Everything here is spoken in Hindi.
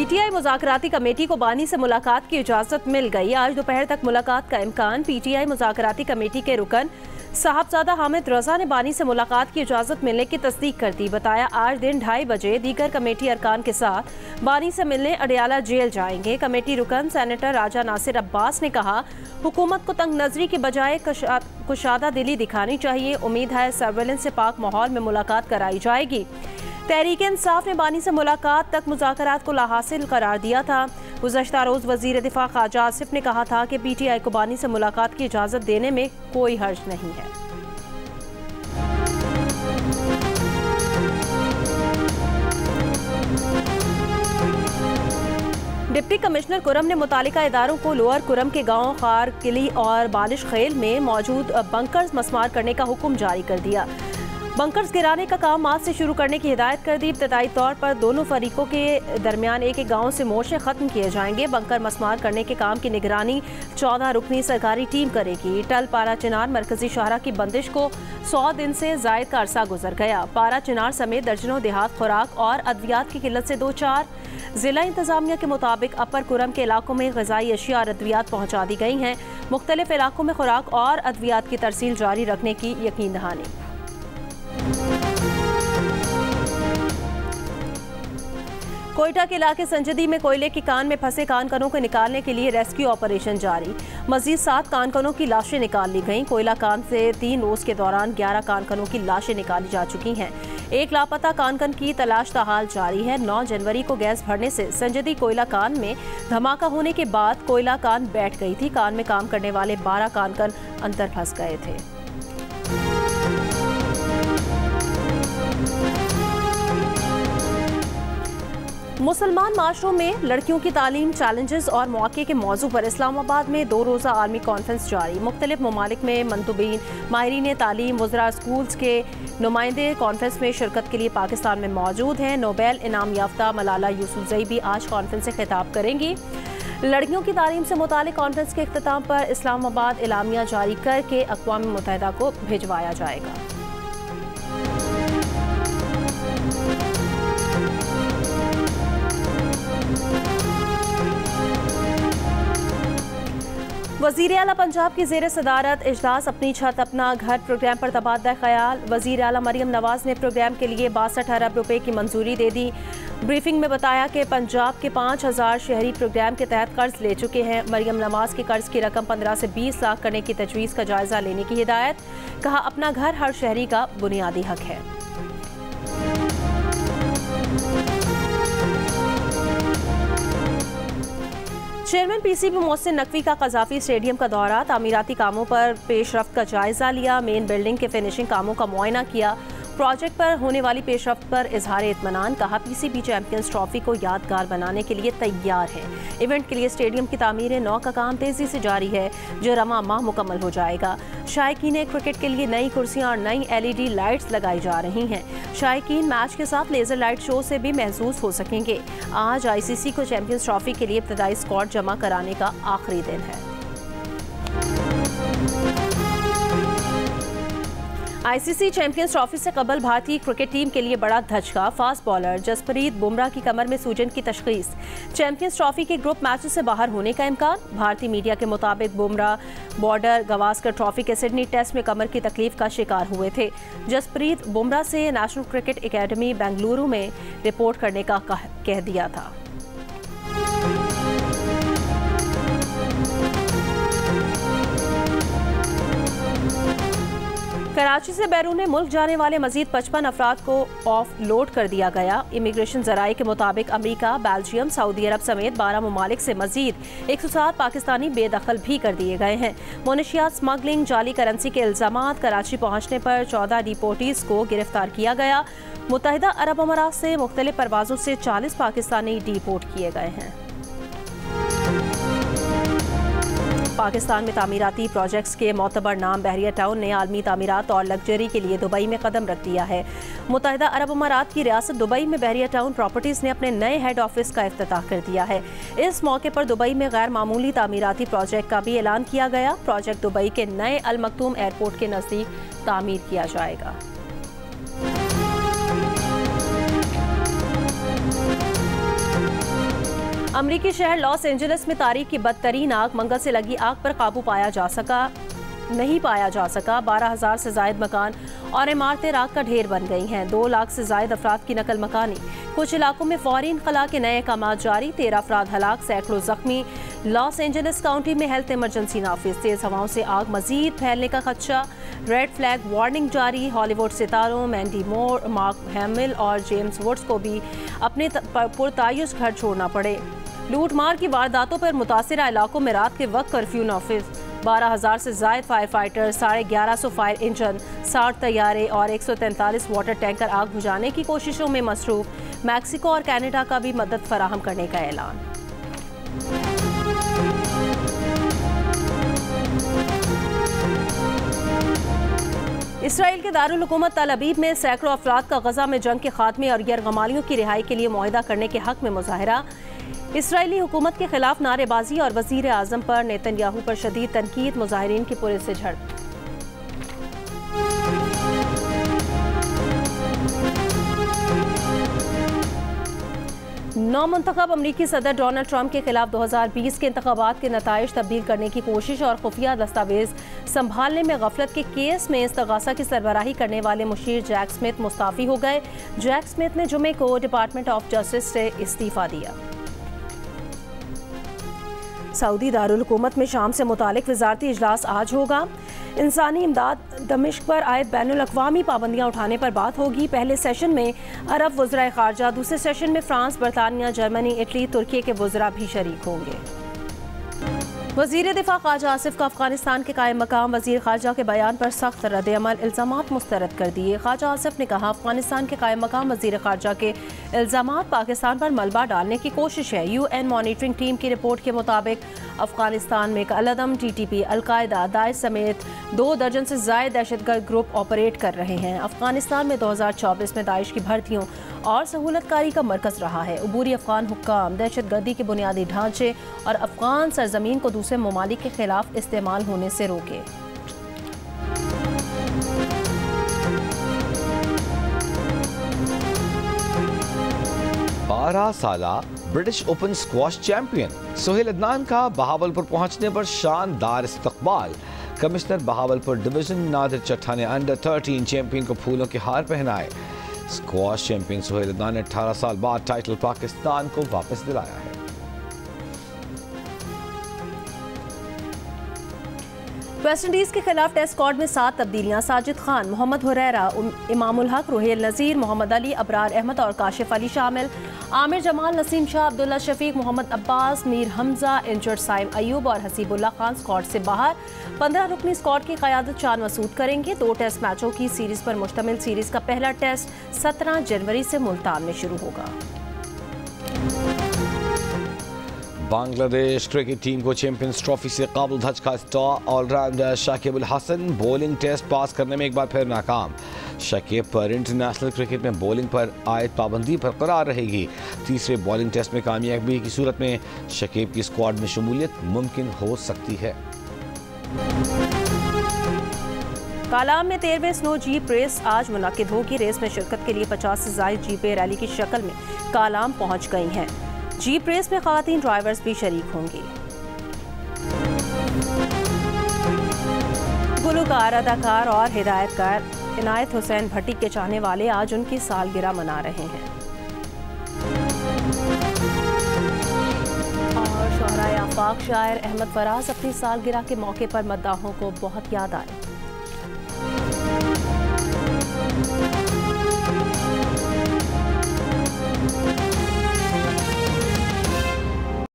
पीटीआई मुज़ाकराती कमेटी को बानी से मुलाकात की इजाज़त मिल गई। आज दोपहर तक मुलाकात का इम्कान। पीटीआई मुज़ाकराती कमेटी के रुकन साहबजादा हामिद रजा ने बानी से मुलाकात की इजाज़त मिलने की तस्दीक कर दी। बताया आज दिन 2:30 बजे दीगर कमेटी अरकान के साथ बानी से मिलने अडियाला जेल जाएंगे। कमेटी रुकन सेनेटर राजा नासिर अब्बास ने कहा, हुकूमत को तंग नजरी के बजाय कुशादा दिली दिखानी चाहिए। उम्मीद है सर्वेलेंस से पाक माहौल में मुलाकात कराई जाएगी। तहरीक इंसाफ ने बानी से मुलाकात तक मुज़ाकरात को लाहासिल करार दिया था। गुज़श्ता रोज़ वज़ीर दिफा ख्वाजा आसिफ ने कहा था कि पीटीआई को बानी से मुलाकात की इजाज़त देने में कोई हर्ज नहीं है। डिप्टी कमिश्नर कुरम ने मुतालिका इदारों को लोअर कुरम के गांव खार किली और बालिश खेल में मौजूद बंकर्स मस्मार करने का हुक्म जारी कर दिया। बंकर्स गिराने का काम आज से शुरू करने की हिदायत कर दी। इब्तदाई तौर पर दोनों फरीकों के दरमियान एक एक गाँव से मोर्चे खत्म किए जाएंगे। बंकर मस्मार करने के काम की निगरानी 14 रुकनी सरकारी टीम करेगी। टल पारा चिनार मरकजी शाहरा की बंदिश को 100 दिन से जायद का अरसा गुजर गया। पारा चिनार समेत दर्जनों देहात खुराक और अद्वियात की किल्लत से दो चार जिला इंतजामिया के मुताबिक अपर कुरम के इलाकों में ग़िज़ाई अशिया और अद्वियात पहुँचा दी गई हैं। मुख्तलिफ इलाकों में खुराक और अद्वियात की तरसील जारी रखने की यकीन दहानी। कोयटा के इलाके संजदी में कोयले की कान में फंसे कानकनों को निकालने के लिए रेस्क्यू ऑपरेशन जारी। मजीद 7 कानकनों की लाशें निकाल ली गईं। कोयला कान से 3 रोज के दौरान 11 कानकनों की लाशें निकाली जा चुकी हैं। एक लापता कानकन की तलाश ताहाल जारी है। 9 जनवरी को गैस भरने से संजदी कोयला कान में धमाका होने के बाद कोयला कान बैठ गई थी। कान में काम करने वाले 12 कानकन अंदर फंस गए थे। मुसलमान माशरों में लड़कियों की तालीम, चैलेंजेस और मौके के मौजू पर इस्लामाबाद में 2 रोज़ा आलमी कॉन्फ्रेंस जारी। मुख्तलिफ ममालिक में मंतुबीन, माहिरीन तालीम, वज़रा स्कूल्स के नुमाइंदे कॉन्फ्रेंस में शिरकत के लिए पाकिस्तान में मौजूद हैं। नोबेल इनाम याफ्ता मलाला यूसुफजई भी आज कॉन्फ्रेंस से खिताब करेंगी। लड़कियों की तालीम से मुतालिक कॉन्फ्रेंस के इख्तिताम पर इस्लामाबाद इलामिया जारी करके अक़वाम मुत्तहिदा को भिजवाया जाएगा। वज़ीर आला पंजाब की ज़ेर सदारत इजलास अपनी छत अपना घर प्रोग्राम पर तबादला ख्याल। वज़ीर आला मरियम नवाज़ ने प्रोग्राम के लिए 62 अरब रुपए की मंजूरी दे दी। ब्रीफिंग में बताया कि पंजाब के 5000 शहरी प्रोग्राम के तहत कर्ज ले चुके हैं। मरियम नवाज़ के कर्ज की रकम 15 से 20 लाख करने की तजवीज़ का जायज़ा लेने की हिदायत। कहा, अपना घर हर शहरी का बुनियादी हक है। चेयरमैन पीसीबी मोहसिन नकवी का कज़ाफ़ी स्टेडियम का दौरा। तामीराती कामों पर पेशरफ्त का जायज़ा लिया। मेन बिल्डिंग के फिनिशिंग कामों का मुआयना किया। प्रोजेक्ट पर होने वाली पेशरफ्त पर इजहार इत्मीनान। कहा, पीसीबी चैंपियंस ट्रॉफी को यादगार बनाने के लिए तैयार है। इवेंट के लिए स्टेडियम की तामीर नौ का काम तेज़ी से जारी है, जो रवा माह मुकम्मल हो जाएगा। शायकीन क्रिकेट के लिए नई कुर्सियाँ और नई LED लाइट्स लगाई जा रही हैं। शायकीन मैच के साथ लेज़र लाइट शो से भी महसूस हो सकेंगे। आज ICC को चैंपियंस ट्रॉफी के लिए इब्तदाई स्क्वाड जमा कराने का आखिरी दिन है। ICC चैंपियंस ट्रॉफी से कबल भारतीय क्रिकेट टीम के लिए बड़ा धचका। फास्ट बॉलर जसप्रीत बुमराह की कमर में सूजन की तशखीस। चैंपियंस ट्रॉफी के ग्रुप मैचेस से बाहर होने का इम्कान। भारतीय मीडिया के मुताबिक बुमराह बॉर्डर गवास्कर ट्रॉफी के सिडनी टेस्ट में कमर की तकलीफ का शिकार हुए थे। जसप्रीत बुमराह से नेशनल क्रिकेट एकेडमी बेंगलुरु में रिपोर्ट करने का कह दिया था। कराची से बैरून मुल्क जाने वाले मजीद 55 अफराद को ऑफ लोड कर दिया गया। इमिग्रेशन जराये के मुताबिक अमरीका, बेल्जियम, सऊदी अरब समेत 12 ममालिक से मजीद 107 पाकिस्तानी बेदखल भी कर दिए गए हैं। मुनशियात स्मगलिंग, जाली करेंसी के इल्जामात। कराची पहुंचने पर 14 डिपोटीज को गिरफ्तार किया गया। मुत्तहिदा अरब अमारात से मुख्तलिफ परवाजों से 40 पाकिस्तानी डिपोर्ट किए गए हैं। पाकिस्तान में तामीराती प्रोजेक्ट्स के मोतबर नाम बहरिया टाउन ने आलमी तामीरात और लग्जरी के लिए दुबई में कदम रख दिया है। मुत्तहिदा अरब अमारात की रियासत दुबई में बहरिया टाउन प्रॉपर्टीज़ ने अपने नए हेड ऑफिस का इफ्तिताह कर दिया है। इस मौके पर दुबई में गैर मामूली तामीराती प्रोजेक्ट का भी ऐलान किया गया। प्रोजेक्ट दुबई के नए अल मक्तूम एयरपोर्ट के नज़दीक तामीर किया जाएगा। अमरीकी शहर लॉस एंजलिस में तारीख की बदतरीन आग, मंगल से लगी आग पर काबू नहीं पाया जा सका। 12,000 से जायद मकान और इमारतें राख का ढेर बन गई हैं। 2 लाख से जायद अफराद की नकल मकानी। कुछ इलाकों में फौरी इनखला के नए अहकाम जारी। 13 अफराद हलाक, सैकड़ों जख्मी। लॉस एंजलिस काउंटी में हेल्थ इमरजेंसी नाफिज। तेज हवाओं से आग मजीद फैलने का खदशा। रेड फ्लैग वार्निंग जारी। हॉलीवुड सितारों मैंडी मोर, मार्क हैमिल और जेम्स वुड्स को भी अपने पुरतायुस घर छोड़ना पड़े। लूटमार की वारदातों पर मुतासिरा इलाकों में रात के वक्त कर्फ्यू नाफिज। 12,000 से जायद फायर फाइटर, 1150 फायर इंजन, 60 तैयारे और 143 वाटर टैंकर आग बुझाने की कोशिशों में मसरूफ। मैक्सिको और कनाडा का भी मदद फराहम करने का ऐलान। इसराइल के दारुल हुकूमत तल अबीब में सैकड़ों अफराद का गजा में जंग के खात्मे और गैरगमालियों की रिहाई के लिए मुआहिदा करने के हक में मुजाहरा। इसराइली हुकूमत के खिलाफ नारेबाजी और वजीर आजम पर नेतन्याहू पर शदीद तनकीद। मुजाहिरीन की पुलिस से झड़प। नौमुंतखब अमरीकी सदर डोनाल्ड ट्रंप के खिलाफ 2020 के इंतखाबात के नताइज तब्दील करने की कोशिश और खुफिया दस्तावेज संभालने में गफलत के केस में इस्तगासा की सरबराही करने वाले मुशीर जैक स्मिथ मुस्ताफी हो गए। जैक स्मिथ ने जुमे को डिपार्टमेंट ऑफ जस्टिस से इस्तीफा दिया। सऊदी दारुल हुकूमत में शाम से मुतालिक वजारती इजलास आज होगा। इंसानी इमदाद दमिश्क पर आयद बैनुल अक़वामी पाबंदियाँ उठाने पर बात होगी। पहले सेशन में अरब वज़राए ख़ारजा, दूसरे सेशन में फ्रांस, बरतानिया, जर्मनी, इटली, तुर्की के वज़रा भी शरीक होंगे। वज़ीर दिफा ख्वाजा आसिफ का अफगानिस्तान के कायम मकाम वज़ीर ख़ारजा के बयान पर सख्त रद्द-ए-अमल, इल्ज़ामात मुस्तरद कर दिए। ख्वाजा आसिफ ने कहा, अफगानिस्तान के कायम मकाम वज़ीर ख़ारजा के इल्ज़ामात पाकिस्तान पर मलबा डालने की कोशिश है। UN मॉनिटरिंग टीम की रिपोर्ट के मुताबिक अफगानिस्तान में कलअदम, TTP, अलकायदा, दाइश समेत 2 दर्जन से ज़ायद दहशतगर्द ग्रुप ऑपरेट कर रहे हैं। अफगानिस्तान में 2024 में दाइश की भर्तियों और सहूलतकारी का मरकज़ रहा है। अबूरी अफगान हुक्काम दहशतगर्दी के बुनियादी ढांचे और अफगान सरजमीन को दूसरे ममालिक के खिलाफ इस्तेमाल होने से रोके। 12 साला British open squash champion Sohail Adnan का बहावलपुर पहुंचने पर शानदार इस्तकबाल। कमिश्नर बहावलपुर डिवीजन नादिर चट्टा ने अंडर 13 चैंपियन को फूलों के हार पहनाए। स्क्वॉश चैंपियन सोहेल अदनान ने 18 साल बाद टाइटल पाकिस्तान को वापस दिलाया है। वेस्ट इंडीज के खिलाफ टेस्ट स्क्वाड में 7 तब्दीलियां। साजिद खान, मोहम्मद हुरैरा, इमामुल हक, रुहेल नज़ीर, मोहम्मद अली, अबरार अहमद और काशिफ अली शामिल। आमिर जमाल, नसीम शाह, अब्दुल्ला शफीक, मोहम्मद अब्बास, मीर हमजा, इंजर्ड साइम अयूब और हसीबुल्ला खान स्क्वाड से बाहर। 15 रुकनी स्क्वाड की क़यादत शान मसूद करेंगे। 2 टेस्ट मैचों की सीरीज पर मुश्तमिल सीरीज का पहला टेस्ट 17 जनवरी से मुल्तान में शुरू होगा। बांग्लादेश क्रिकेट टीम को चैंपियंस ट्रॉफी से Kabul धचका। Star allrounder Shakib Al Hasan bowling test pass करने में एक बार फिर नाकाम। शाकिब पर इंटरनेशनल क्रिकेट में बॉलिंग पर आयद पाबंदी बरकरार रहेगी। तीसरे बॉलिंग टेस्ट में कामयाबी की सूरत में शाकिब की स्क्वाड में शमूलियत मुमकिन हो सकती है। कालाम में 13वें स्नो जीप रेस आज मुनाकिद होगी। रेस में शिरकत के लिए 50 से ज़ायद जीपें रैली की शक्ल में कालाम पहुंच गई हैं। जीप रेस में ख़वातीन ड्राइवर्स भी शरीक होंगी। गुलकार, अदाकार और हिदायतकार इनायत हुसैन भट्टी के चाहने वाले आज उनकी सालगिरह मना रहे हैं। और शोहराए आफाक शायर अहमद फराज अपनी सालगिरह के मौके पर मद्दाहों को बहुत याद आए।